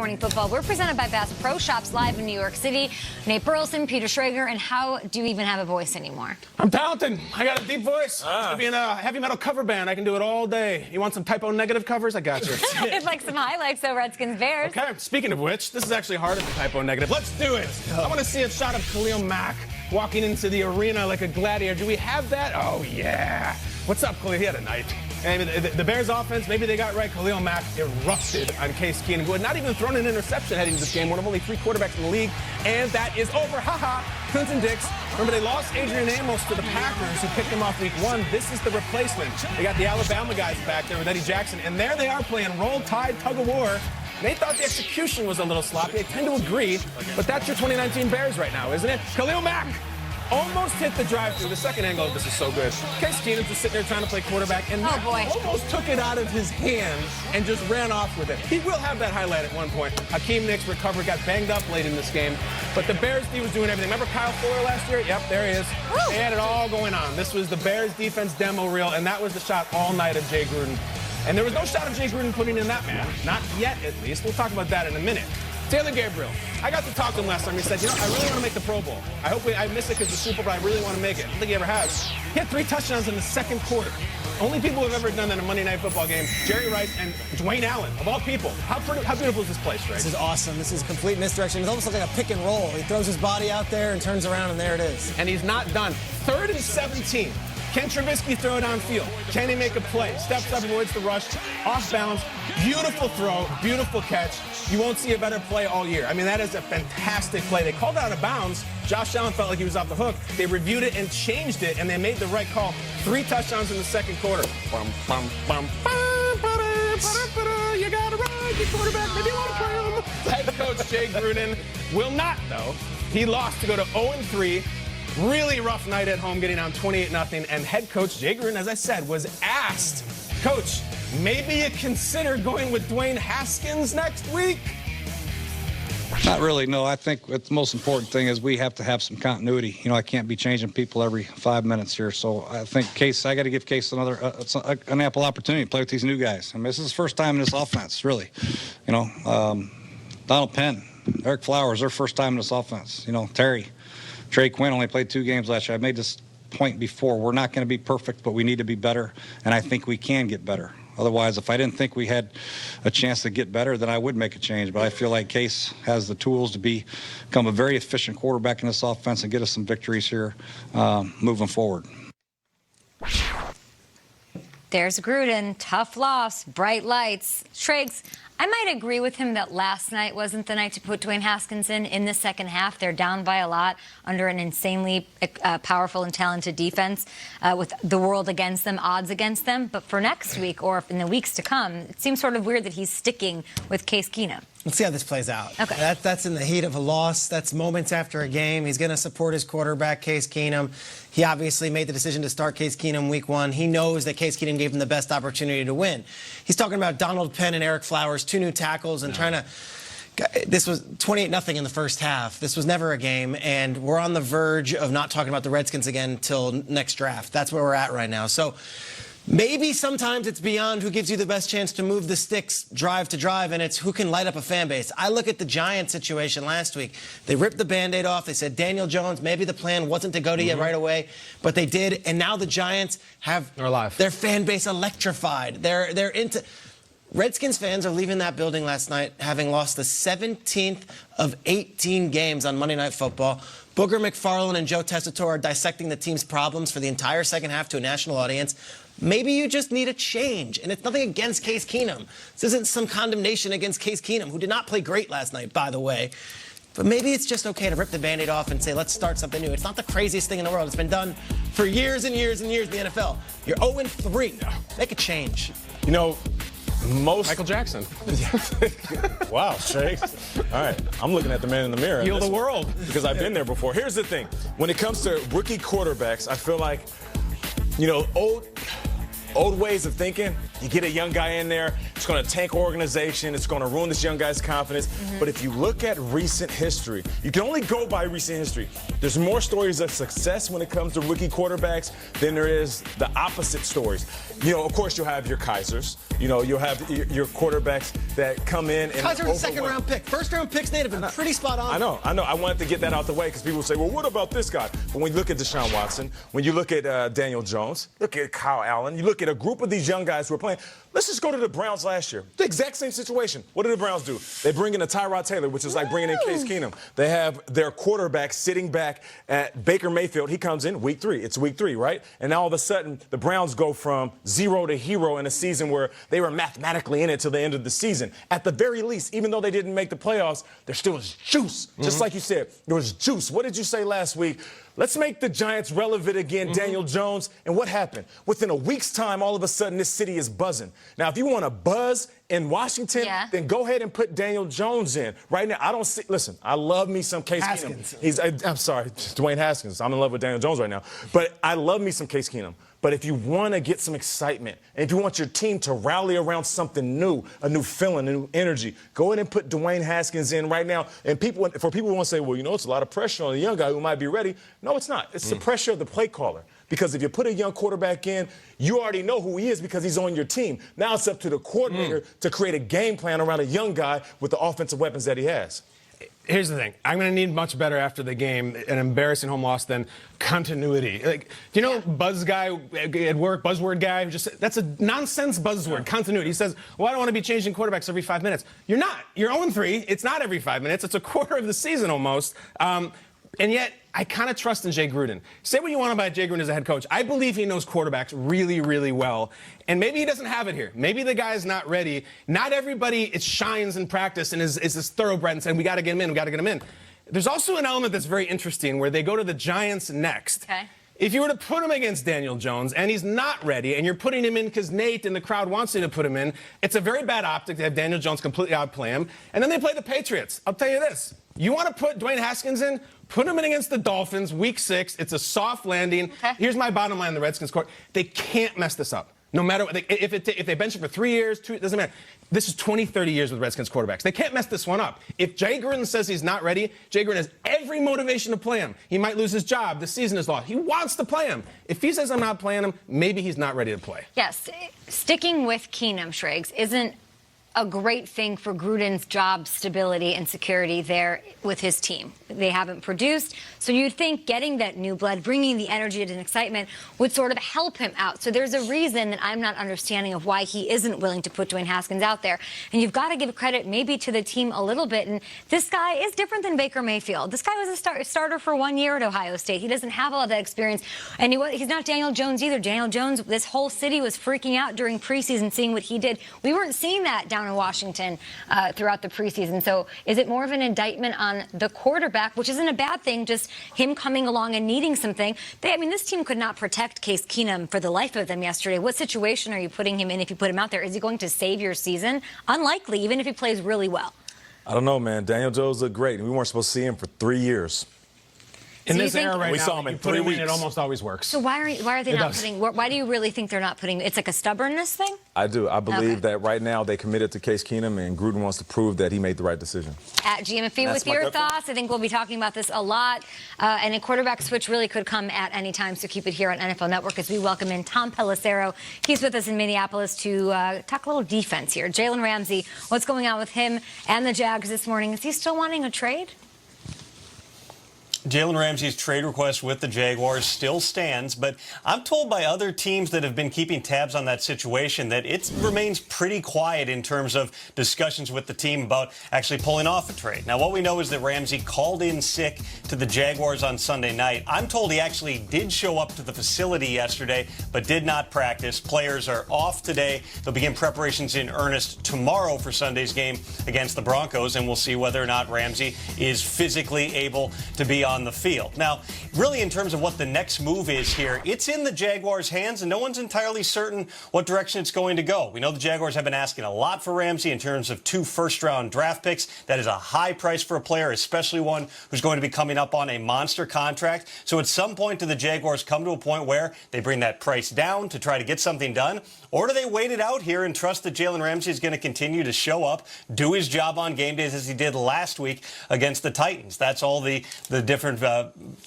Morning Football. We're presented by Bass Pro Shops live in New York City. Nate Burleson, Peter Schrager, and how do you even have a voice anymore? I'm talented. I got a deep voice. To be in a heavy metal cover band, I can do it all day. You want some typo negative covers? I got you. I'd like some highlights, though, Redskins Bears. Okay, speaking of which, this is actually harder than typo negative. Let's do it. I want to see a shot of Khalil Mack walking into the arena like a gladiator. Do we have that? Oh, yeah. What's up, Khalil? He had a night. And the Bears offense, maybe they got right. Khalil Mack erupted on Case Keenum, who had not even thrown an interception heading into this game, one of only 3 quarterbacks in the league. And that is over. Ha-ha. Clinton Dix. Remember, they lost Adrian Amos to the Packers, who picked him off week 1. This is the replacement. They got the Alabama guys back there with Eddie Jackson. And there they are playing roll, tide, tug of war. They thought the execution was a little sloppy. I tend to agree. But that's your 2019 Bears right now, isn't it? Khalil Mack almost hit the drive-through. The second angle of this is so good. Case Keenum just sitting there trying to play quarterback, and almost took it out of his hand and just ran off with it. He will have that highlight at one point. Hakeem Nicks recovered, got banged up late in this game, but the Bears D was doing everything. Remember Kyle Fuller last year? Yep, there he is. They had it all going on. This was the Bears defense demo reel, and that was the shot all night of Jay Gruden. And there was no shot of Jay Gruden putting in that man. Not yet, at least. We'll talk about that in a minute. Taylor Gabriel. I got to talk to him last time. He said, I really want to make the Pro Bowl. I hope I miss it because the Super Bowl, I really want to make it. I don't think he ever has. He had 3 touchdowns in the second quarter. Only people who have ever done that in a Monday Night Football game, Jerry Rice and Dwayne Allen, of all people. How beautiful is this place, right? This is awesome. This is complete misdirection. It's almost like a pick and roll. He throws his body out there and turns around, and there it is. And he's not done. 3rd and 17. Can Trubisky throw it downfield? Can he make a play? Steps up, avoids the rush, off bounds. Beautiful throw, beautiful catch. You won't see a better play all year. I mean, that is a fantastic play. They called it out of bounds. Josh Allen felt like he was off the hook. They reviewed it and changed it, and they made the right call. 3 touchdowns in the second quarter. You got to ride your quarterback. Maybe you want to play him. Head coach Jay Gruden will not, though. He lost to go to 0-3. Really rough night at home, getting down 28-0. And head coach Jay Gruden, as I said, was asked, Coach, maybe you consider going with Dwayne Haskins next week? Not really, no. I think the most important thing is we have to have some continuity. I can't be changing people every 5 minutes here. So I think I got to give Case an ample opportunity to play with these new guys. I mean, this is his first time in this offense, really. Donald Penn, Eric Flowers, their first time in this offense. Trey Quinn only played 2 games last year. I made this point before. We're not going to be perfect, but we need to be better, and I think we can get better. Otherwise, if I didn't think we had a chance to get better, then I would make a change. But I feel like Case has the tools to become a very efficient quarterback in this offense and get us some victories here moving forward. There's Gruden. Tough loss. Bright lights. Schrags, I might agree with him that last night wasn't the night to put Dwayne Haskins in the second half. They're down by a lot under an insanely powerful and talented defense with the world against them, odds against them. But for next week or in the weeks to come, it seems sort of weird that he's sticking with Case Keenum. Let's see how this plays out. Okay. That's in the heat of a loss. That's moments after a game. He's going to support his quarterback, Case Keenum. He obviously made the decision to start Case Keenum week 1. He knows that Case Keenum gave him the best opportunity to win. He's talking about Donald Penn and Eric Flowers, 2 new tackles, and trying to... This was 28-0 in the first half. This was never a game, and we're on the verge of not talking about the Redskins again until next draft. That's where we're at right now. So maybe sometimes it's beyond who gives you the best chance to move the sticks drive to drive, and it's who can light up a fan base. I look at the Giants situation last week. They ripped the Band-Aid off. They said, Daniel Jones, maybe the plan wasn't to go to you right away, but they did, and now the Giants have their fan base electrified. They're into... Redskins fans are leaving that building last night having lost the 17th of 18 games on Monday Night Football. Booger McFarland and Joe Tessitore are dissecting the team's problems for the entire second half to a national audience. Maybe you just need a change, and it's nothing against Case Keenum. This isn't some condemnation against Case Keenum, who did not play great last night, by the way. But maybe it's just okay to rip the Band-Aid off and say, let's start something new. It's not the craziest thing in the world. It's been done for years and years and years in the NFL. You're 0-3. Make a change. Michael Jackson. Wow, Shay. All right, I'm looking at the man in the mirror. Heal the world. Because I've been there before. Here's the thing. When it comes to rookie quarterbacks, I feel like, old ways of thinking You get a young guy in there, it's going to tank organization, it's going to ruin this young guy's confidence. But if you look at recent history, you can only go by recent history. There's more stories of success when it comes to rookie quarterbacks than there is the opposite stories. Of course, you'll have your Kaisers. You'll have your quarterbacks that come in and Kaiser was a second-round pick. First-round picks, they've been pretty spot on. I know. I wanted to get that out the way because people say, well, what about this guy? But when you look at Deshaun Watson, when you look at Daniel Jones, look at Kyle Allen, you look at a group of these young guys who are playing. Let's just go to the Browns last year. The exact same situation. What did the Browns do? They bring in a Tyrod Taylor, which is like bringing in Case Keenum. They have their quarterback sitting back at Baker Mayfield. He comes in week 3. It's week 3, right? And now all of a sudden, the Browns go from 0 to hero in a season where they were mathematically in it till the end of the season. At the very least, even though they didn't make the playoffs, there still was juice. Just like you said, there was juice. What did you say last week? Let's make the Giants relevant again, Daniel Jones. And what happened? Within a week's time, all of a sudden, this city is buzzing. Now, if you want to buzz in Washington, then go ahead and put Daniel Jones in. Right now, I don't see. Listen, I love me some Case Keenum. I'm sorry, Dwayne Haskins. I'm in love with Daniel Jones right now. But I love me some Case Keenum. But if you want to get some excitement, and if you want your team to rally around something new, a new feeling, a new energy, go ahead and put Dwayne Haskins in right now. And for people who want to say, well, it's a lot of pressure on a young guy who might be ready. No, it's not. It's the pressure of the play caller. Because if you put a young quarterback in, you already know who he is because he's on your team. Now it's up to the coordinator to create a game plan around a young guy with the offensive weapons that he has. Here's the thing. I'm going to need much better after the game, an embarrassing home loss, than continuity. Do you know buzz guy at work, buzzword guy? That's a nonsense buzzword, continuity. He says, well, I don't want to be changing quarterbacks every 5 minutes. You're not. You're 0-3. It's not every 5 minutes. It's a quarter of the season almost. And yet, I kind of trust in Jay Gruden. Say what you want about Jay Gruden as a head coach. I believe he knows quarterbacks really, really well. And maybe he doesn't have it here. Maybe the guy's not ready. Not everybody shines in practice and is this thoroughbred and saying, we got to get him in, we got to get him in. There's also an element that's very interesting where they go to the Giants next. Okay. If you were to put him against Daniel Jones and he's not ready and you're putting him in because Nate and the crowd wants you to put him in, it's a very bad optic to have Daniel Jones completely outplay him. And then they play the Patriots. I'll tell you this. You want to put Dwayne Haskins in? Put him in against the Dolphins, week 6. It's a soft landing. Okay. Here's my bottom line in the Redskins court. They can't mess this up. No matter what. If they bench him for 3 years, it doesn't matter. This is 20, 30 years with Redskins quarterbacks. They can't mess this one up. If Jay Gruden says he's not ready, Jay Gruden has every motivation to play him. He might lose his job. The season is lost. He wants to play him. If he says I'm not playing him, maybe he's not ready to play. Yes. Sticking with Keenum, Schrags, isn't a great thing for Gruden's job stability and security there with his team. They haven't produced, so you'd think getting that new blood, bringing the energy and excitement would sort of help him out. So there's a reason that I'm not understanding of why he isn't willing to put Dwayne Haskins out there. And you've got to give credit maybe to the team a little bit. And this guy is different than Baker Mayfield. This guy was a starter for 1 year at Ohio State. He doesn't have all of that experience. And he's not Daniel Jones either. Daniel Jones, this whole city was freaking out during preseason seeing what he did. We weren't seeing that down in Washington throughout the preseason. So is it more of an indictment on the quarterback, which isn't a bad thing, just him coming along and needing something? This team could not protect Case Keenum for the life of them yesterday. What situation are you putting him in if you put him out there? Is he going to save your season? Unlikely, even if he plays really well. I don't know, man. Daniel Jones looked great. We weren't supposed to see him for 3 years. In this era right now, we saw him in 3 weeks. It almost always works. So why are they not putting? Why do you really think they're not putting? It's like a stubbornness thing. I do. I believe that right now they committed to Case Keenum, and Gruden wants to prove that he made the right decision. At GMFE with your thoughts. I think we'll be talking about this a lot. And a quarterback switch really could come at any time. So keep it here on NFL Network as we welcome in Tom Pelissero. He's with us in Minneapolis to talk a little defense here. Jalen Ramsey, what's going on with him and the Jags this morning? Is he still wanting a trade? Jalen Ramsey's trade request with the Jaguars still stands, but I'm told by other teams that have been keeping tabs on that situation that it remains pretty quiet in terms of discussions with the team about actually pulling off a trade. Now, what we know is that Ramsey called in sick to the Jaguars on Sunday night. I'm told he actually did show up to the facility yesterday, but did not practice. Players are off today. They'll begin preparations in earnest tomorrow for Sunday's game against the Broncos, and we'll see whether or not Ramsey is physically able to be on on the field. Now, really, in terms of what the next move is here, it's in the Jaguars' hands, and no one's entirely certain what direction it's going to go. We know the Jaguars have been asking a lot for Ramsey in terms of 2 first-round draft picks. That is a high price for a player, especially one who's going to be coming up on a monster contract. So at some point, do the Jaguars come to a point where they bring that price down to try to get something done? Or do they wait it out here and trust that Jalen Ramsey is going to continue to show up, do his job on game days as he did last week against the Titans? That's all the different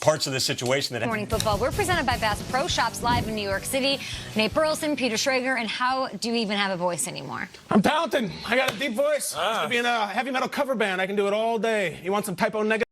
parts of the situation. Morning Football. We're presented by Bass Pro Shops live in New York City. Nate Burleson, Peter Schrager, and how do you even have a voice anymore? I'm talented. I got a deep voice. Used to be in a heavy metal cover band. I can do it all day. You want some typo negative?